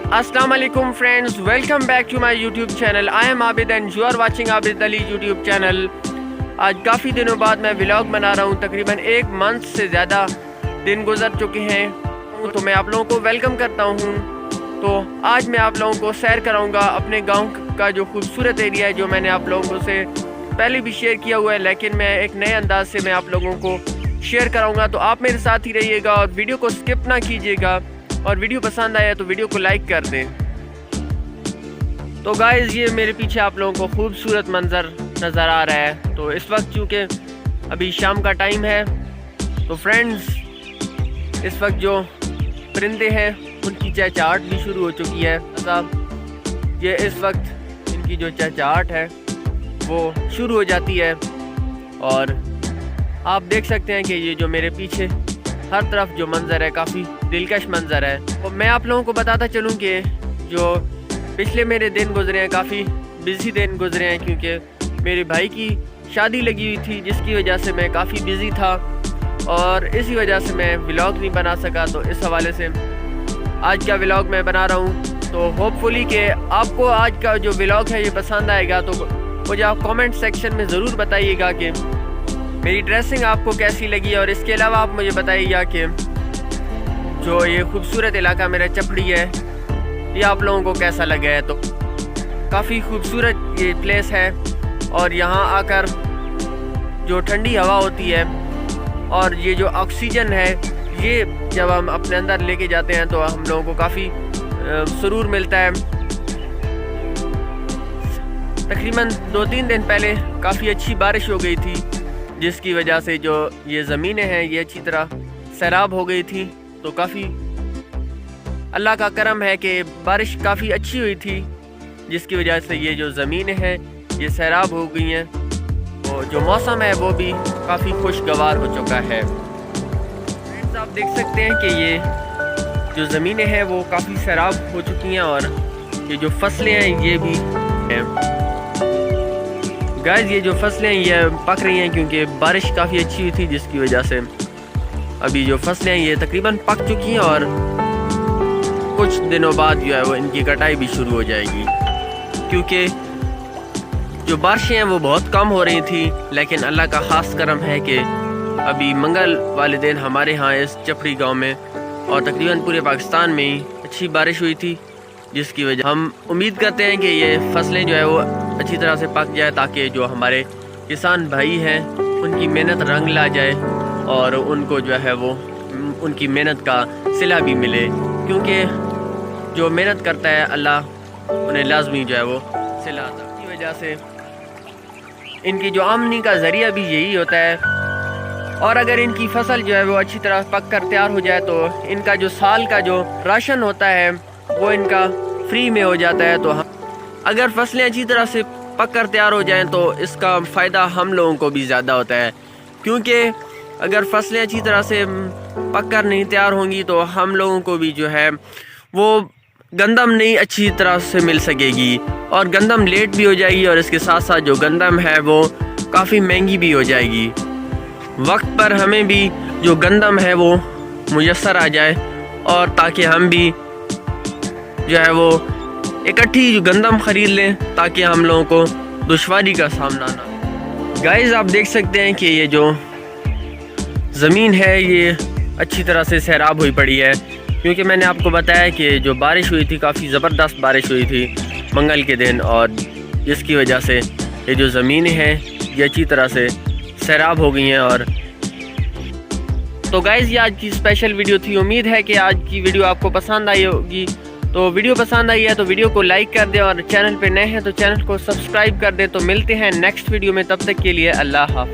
Assalamu alaikum friends, welcome back to my YouTube channel. I am Abid and you are watching Abid Ali YouTube channel. آج کافی دنوں بعد میں vlog بنا رہا ہوں، تقریباً 1 منتھ سے زیادہ دن گزر چکے ہیں، تو میں آپ لوگوں کو ویلکم کرتا ہوں۔ تو آج میں آپ لوگوں کو سیر کراؤں گا اپنے گاؤں کا جو خوبصورت ایریا ہے، جو میں نے آپ لوگوں سے پہلے بھی شیئر کیا ہوا ہے، لیکن میں ایک نئے انداز سے میں آپ لوگوں کو شیئر کراؤں گا۔ تو آپ میرے ساتھ ہی رہیے گا اور ویڈیو کو سکپ نہ کیجیے گا، اور ویڈیو پسند آیا تو ویڈیو کو لائک کر دیں۔ تو گائز، یہ میرے پیچھے آپ لوگوں کو خوبصورت منظر نظر آ رہا ہے۔ تو اس وقت چونکہ ابھی شام کا ٹائم ہے، تو فرینڈز اس وقت جو پرندے ہیں ان کی چہچہاہٹ بھی شروع ہو چکی ہے۔ یہ اس وقت ان کی جو چہچہاہٹ ہے وہ شروع ہو جاتی ہے، اور آپ دیکھ سکتے ہیں کہ یہ جو میرے پیچھے ہر طرف جو منظر ہے کافی دلکش منظر ہے۔ اور میں آپ لوگوں کو بتاتا چلوں کہ جو پچھلے میرے دن گزرے ہیں کافی بزی دن گزرے ہیں، کیونکہ میرے بھائی کی شادی لگی ہوئی تھی، جس کی وجہ سے میں کافی بزی تھا، اور اسی وجہ سے میں ولاگ نہیں بنا سکا۔ تو اس حوالے سے آج کا ولاگ میں بنا رہا ہوں۔ تو ہوپ فلی کہ آپ کو آج کا جو ولاگ ہے یہ پسند آئے گا۔ تو مجھے آپ کامنٹ سیکشن میں ضرور بتائیے گا کہ میری ڈریسنگ آپ کو کیسی لگی، اور اس کے علاوہ آپ مجھے بتائیے گا کہ جو یہ خوبصورت علاقہ میرا چپڑی ہے یہ آپ لوگوں کو کیسا لگا ہے۔ تو کافی خوبصورت یہ پلیس ہے، اور یہاں آ کر جو ٹھنڈی ہوا ہوتی ہے اور یہ جو آکسیجن ہے، یہ جب ہم اپنے اندر لے کے جاتے ہیں تو ہم لوگوں کو کافی سرور ملتا ہے۔ تقریباً 2-3 دن پہلے کافی اچھی بارش ہو گئی تھی، جس کی وجہ سے جو یہ زمینیں ہیں یہ اچھی طرح سیراب ہو گئی تھی۔ تو کافی اللہ کا کرم ہے کہ بارش کافی اچھی ہوئی تھی، جس کی وجہ سے یہ جو زمینیں ہیں یہ سیراب ہو گئی ہیں، اور جو موسم ہے وہ بھی کافی خوشگوار ہو چکا ہے۔ فرینڈز، آپ دیکھ سکتے ہیں کہ یہ جو زمینیں ہیں وہ کافی سیراب ہو چکی ہیں، اور یہ جو فصلیں ہیں یہ بھی ہیں۔ گائز، یہ جو فصلیں ہیں یہ پک رہی ہیں، کیونکہ بارش کافی اچھی ہوئی تھی، جس کی وجہ سے ابھی جو فصلیں ہیں یہ تقریباً پک چکی ہیں، اور کچھ دنوں بعد جو ہے وہ ان کی کٹائی بھی شروع ہو جائے گی۔ کیونکہ جو بارشیں ہیں وہ بہت کم ہو رہی تھی، لیکن اللہ کا خاص کرم ہے کہ ابھی منگل والے دن ہمارے ہاں اس چپڑی گاؤں میں اور تقریباً پورے پاکستان میں ہی اچھی بارش ہوئی تھی، جس کی وجہ ہم امید کرتے ہیں کہ یہ فصلیں جو ہے وہ اچھی طرح سے پک جائے، تاکہ جو ہمارے کسان بھائی ہیں ان کی محنت رنگ لا جائے، اور ان کو جو ہے وہ ان کی محنت کا صلہ بھی ملے، کیونکہ جو محنت کرتا ہے اللہ انہیں لازمی جو ہے وہ صلہ عطا کرتا ہے۔ کی وجہ سے ان کی جو آمدنی کا ذریعہ بھی یہی ہوتا ہے، اور اگر ان کی فصل جو ہے وہ اچھی طرح پک کر تیار ہو جائے تو ان کا جو سال کا جو راشن ہوتا ہے وہ ان کا فری میں ہو جاتا ہے۔ تو اگر فصلیں اچھی طرح سے پک کر تیار ہو جائیں تو اس کا فائدہ ہم لوگوں کو بھی زیادہ ہوتا ہے، کیونکہ اگر فصلیں اچھی طرح سے پک کر نہیں تیار ہوں گی تو ہم لوگوں کو بھی جو ہے وہ گندم نہیں اچھی طرح سے مل سکے گی، اور گندم لیٹ بھی ہو جائے گی، اور اس کے ساتھ ساتھ جو گندم ہے وہ کافی مہنگی بھی ہو جائے گی۔ وقت پر ہمیں بھی جو گندم ہے وہ میسر آ جائے، اور تاکہ ہم بھی جو ہے وہ اکٹھی جو گندم خرید لیں، تاکہ ہم لوگوں کو دشواری کا سامنا نہ ہو۔ گائز، آپ دیکھ سکتے ہیں کہ یہ جو زمین ہے یہ اچھی طرح سے سیراب ہوئی پڑی ہے، کیونکہ میں نے آپ کو بتایا کہ جو بارش ہوئی تھی کافی زبردست بارش ہوئی تھی منگل کے دن، اور جس کی وجہ سے یہ جو زمینیں ہیں یہ اچھی طرح سے سیراب ہو گئی ہیں۔ اور تو گائز، یہ آج کی اسپیشل ویڈیو تھی، امید ہے کہ آج کی ویڈیو آپ کو پسند آئی ہوگی۔ تو ویڈیو پسند آئی ہے تو ویڈیو کو لائک کر دیں، اور چینل پہ نئے ہیں تو چینل کو سبسکرائب کر دیں۔ تو ملتے ہیں نیکسٹ ویڈیو میں، تب تک کے لیے اللہ حافظ۔